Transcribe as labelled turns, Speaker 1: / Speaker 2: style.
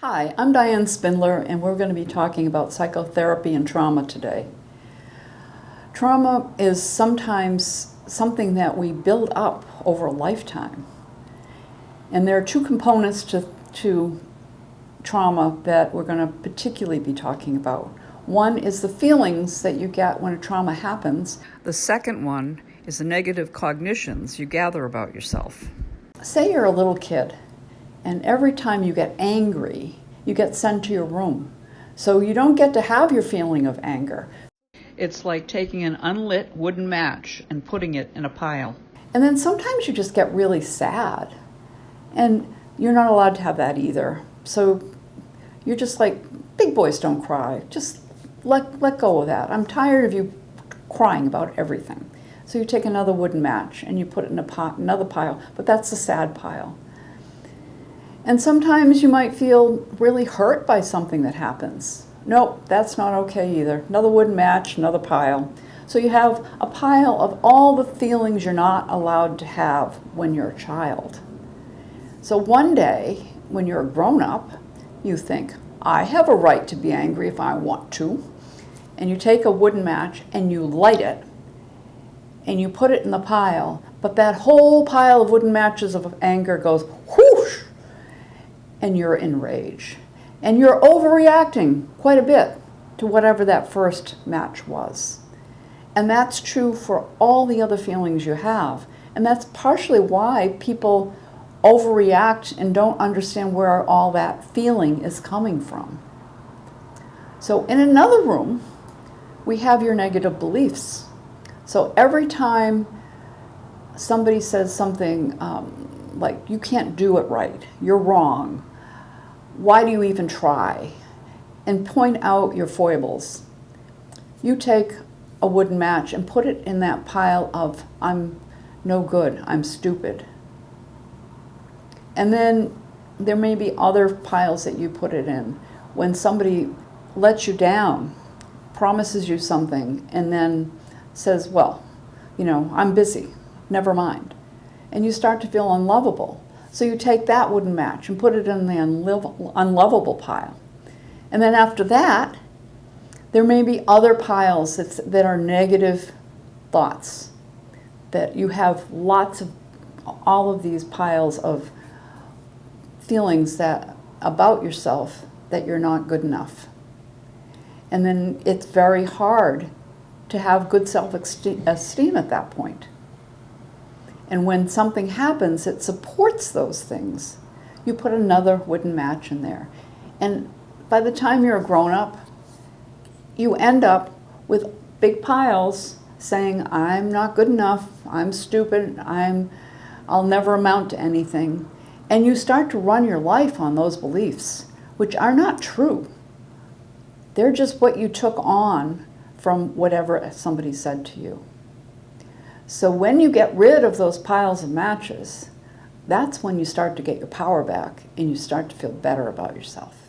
Speaker 1: Hi, I'm Diane Spindler, and we're going to be talking about psychotherapy and trauma today. Trauma is sometimes something that we build up over a lifetime. And there are two components to trauma that we're going to particularly be talking about. One is the feelings that you get when a trauma happens. The second one is the negative cognitions you gather about yourself. Say you're a little kid, and every time you get angry, you get sent to your room. So you don't get to have your feeling of anger. It's like taking an unlit wooden match and putting it in a pile. And then sometimes you just get really sad. And you're not allowed to have that either. So you're just like, big boys don't cry. Just let go of that. I'm tired of you crying about everything. So you take another wooden match and you put it in another pile, but that's the sad pile. And sometimes you might feel really hurt by something that happens. Nope, that's not okay either. Another wooden match, another pile. So you have a pile of all the feelings you're not allowed to have when you're a child. So one day, when you're a grown-up, you think, I have a right to be angry if I want to. And you take a wooden match and you light it and you put it in the pile, but that whole pile of wooden matches of anger goes whoosh, and you're in rage. And you're overreacting quite a bit to whatever that first match was. And that's true for all the other feelings you have. And that's partially why people overreact and don't understand where all that feeling is coming from. So in another room, we have your negative beliefs. So every time somebody says something like, you can't do it right, you're wrong, why do you even try? And point out your foibles. You take a wooden match and put it in that pile of, I'm no good, I'm stupid. And then there may be other piles that you put it in. When somebody lets you down, promises you something, and then says, well, I'm busy, never mind. And you start to feel unlovable. So you take that wooden match and put it in the unlovable pile. And then after that, there may be other piles that are negative thoughts, that you have all of these piles of feelings about yourself that you're not good enough. And then it's very hard to have good self-esteem at that point. And when something happens that supports those things, you put another wooden match in there. And by the time you're a grown-up, you end up with big piles saying, I'm not good enough, I'm stupid, I'll never amount to anything. And you start to run your life on those beliefs, which are not true. They're just what you took on from whatever somebody said to you. So when you get rid of those piles of matches, that's when you start to get your power back and you start to feel better about yourself.